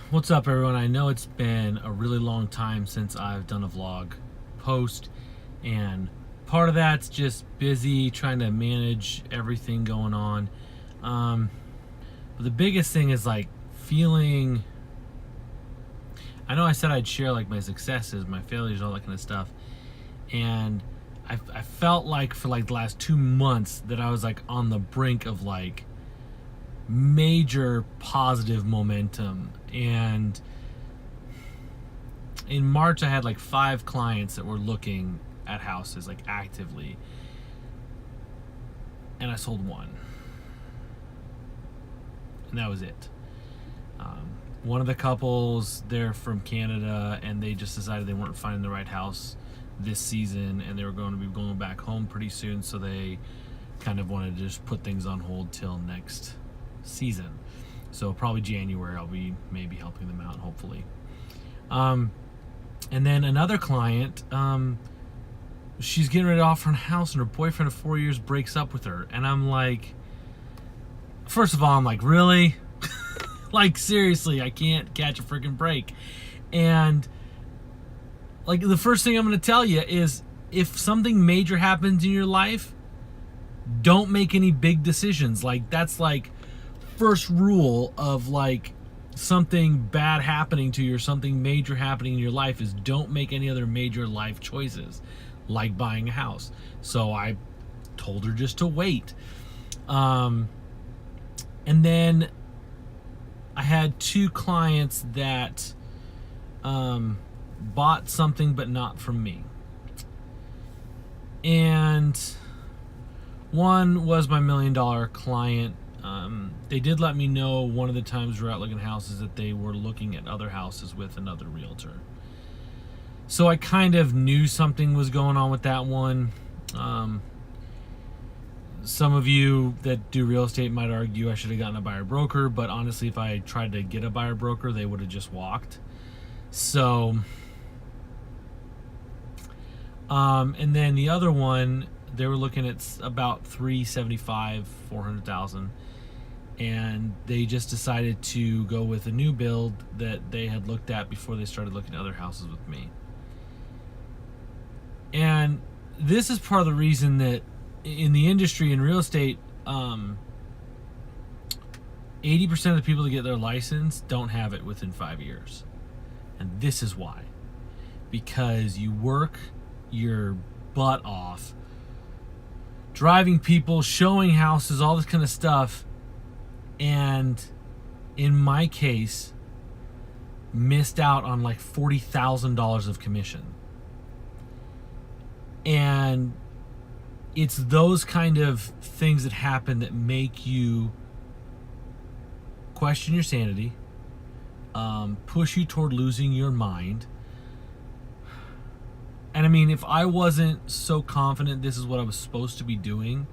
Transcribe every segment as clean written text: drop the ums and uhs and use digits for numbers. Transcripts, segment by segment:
What's up, everyone? I know it's been a really long time since I've done a vlog post, and part of that's just busy trying to manage everything going on. But the biggest thing is like feeling. I know I said I'd share like my successes, my failures, all that kind of stuff, and I felt like for like the last 2 months that I was like on the brink of like major positive momentum. And in March I had like 5 clients that were looking at houses like actively, and I sold 1, and that was it. One of the couples, they're from Canada, and they just decided they weren't finding the right house this season, and they were going to be going back home pretty soon, so they kind of wanted to just put things on hold till next season. So probably January I'll be maybe helping them out, hopefully. And then another client, she's getting ready to offer a house, and her boyfriend of 4 years breaks up with her. And I'm like, first of all, I'm like, really? Like, seriously, I can't catch a freaking break. And like, the first thing I'm going to tell you is, if something major happens in your life, don't make any big decisions. Like, that's like first rule of like something bad happening to you or something major happening in your life is don't make any other major life choices, like buying a house. So I told her just to wait. And then I had 2 clients that bought something but not from me. And one was my $1 million client. They did let me know one of the times we were out looking at houses that they were looking at other houses with another realtor. So I kind of knew something was going on with that one. Some of you that do real estate might argue I should have gotten a buyer broker, but honestly, if I tried to get a buyer broker, they would have just walked. So, and then the other one, they were looking at about 375, 400,000, and they just decided to go with a new build that they had looked at before they started looking at other houses with me. And this is part of the reason that in the industry, in real estate, 80% of the people that get their license don't have it within 5 years. And this is why. Because you work your butt off driving people, showing houses, all this kind of stuff, and in my case, missed out on like $40,000 of commission. And it's those kind of things that happen that make you question your sanity, push you toward losing your mind. And I mean, if I wasn't so confident this is what I was supposed to be doing,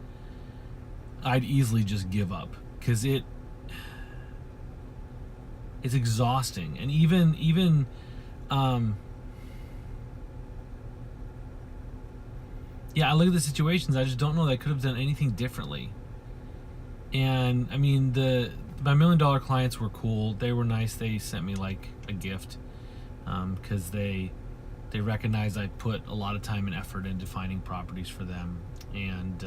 I'd easily just give up, because it's exhausting. And even I look at the situations, I just don't know that I could have done anything differently. And I mean, my $1 million clients were cool. They were nice. They sent me like a gift, because they recognized I put a lot of time and effort into finding properties for them, and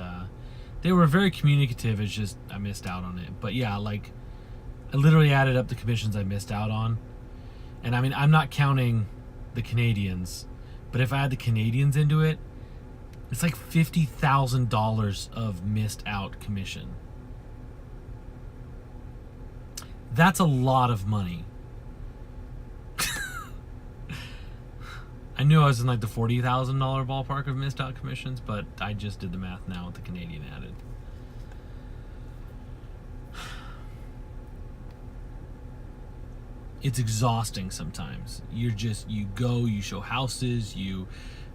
they were very communicative. It's just I missed out on it. But yeah, like, I literally added up the commissions I missed out on, and I mean, I'm not counting the Canadians, but if I add the Canadians into it, it's like $50,000 of missed out commission. That's a lot of money. I knew I was in like the $40,000 ballpark of missed out commissions, but I just did the math now with the Canadian added. It's exhausting sometimes. You go, you show houses, you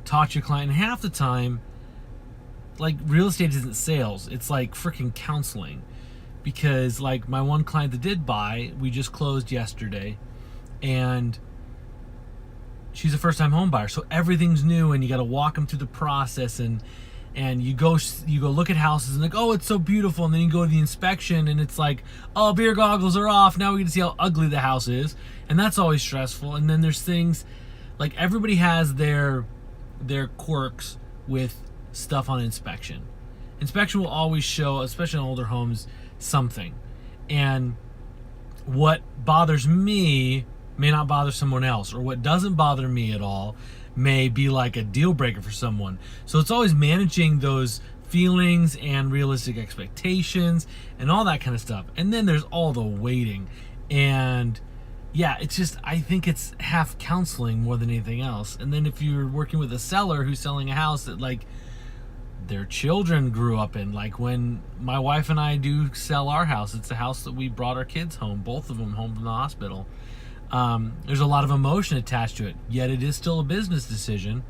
talk to your client, and half the time, like, real estate isn't sales, it's like freaking counseling. Because like my one client that did buy, we just closed yesterday, and she's a first-time home buyer, so everything's new, and you got to walk them through the process, and and you go look at houses and like, oh, it's so beautiful, and then you go to the inspection and it's like, oh, beer goggles are off, now we get to see how ugly the house is, and that's always stressful. And then there's things like everybody has their quirks with stuff on inspection. Inspection will always show, especially in older homes, something, and what bothers me may not bother someone else, or what doesn't bother me at all may be like a deal breaker for someone. So it's always managing those feelings and realistic expectations and all that kind of stuff. And then there's all the waiting. And yeah, it's just, I think it's half counseling more than anything else. And then if you're working with a seller who's selling a house that like their children grew up in, like when my wife and I do sell our house, it's a house that we brought our kids home, both of them home from the hospital. There's a lot of emotion attached to it, yet it is still a business decision,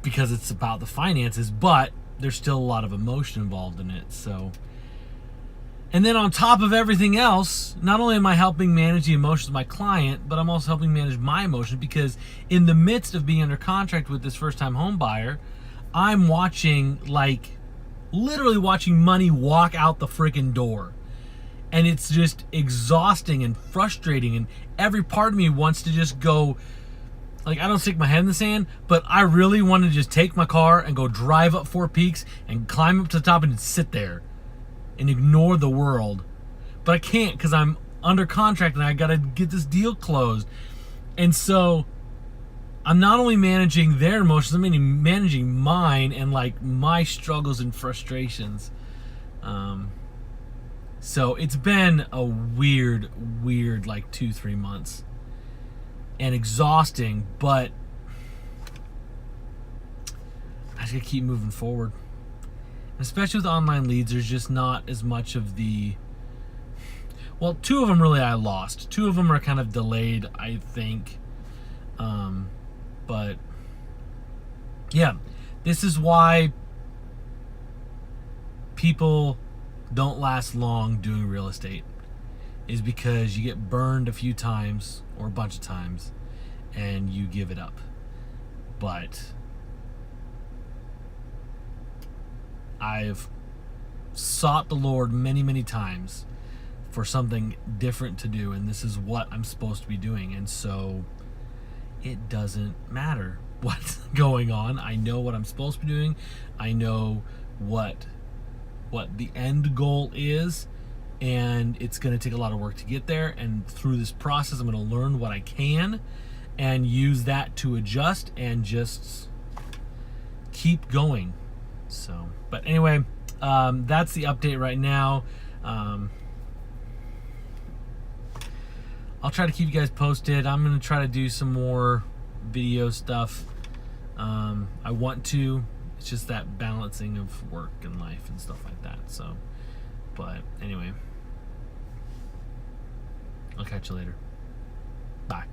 because it's about the finances, but there's still a lot of emotion involved in it. So, and then on top of everything else, not only am I helping manage the emotions of my client, but I'm also helping manage my emotions, because in the midst of being under contract with this first-time home buyer, I'm watching, like, literally watching money walk out the freaking door. And it's just exhausting and frustrating, and every part of me wants to just go, like, I don't stick my head in the sand, but I really want to just take my car and go drive up Four Peaks and climb up to the top and just sit there and ignore the world. But I can't, because I'm under contract and I got to get this deal closed. And so I'm not only managing their emotions, I'm managing mine and like my struggles and frustrations. So it's been a weird like 2-3 months, and exhausting, but I just gotta keep moving forward. And especially with online leads, there's just not as much of the, well, 2 of them really I lost. 2 of them are kind of delayed, I think. But yeah, this is why people don't last long doing real estate, is because you get burned a few times or a bunch of times and you give it up. But I've sought the Lord many times for something different to do, and this is what I'm supposed to be doing. And so it doesn't matter what's going on. I know what I'm supposed to be doing. I know what the end goal is, and it's going to take a lot of work to get there. And through this process, I'm going to learn what I can and use that to adjust and just keep going. So, but anyway, that's the update right now. I'll try to keep you guys posted. I'm going to try to do some more video stuff. I want to. It's just that balancing of work and life and stuff like that. So, but anyway, I'll catch you later. Bye.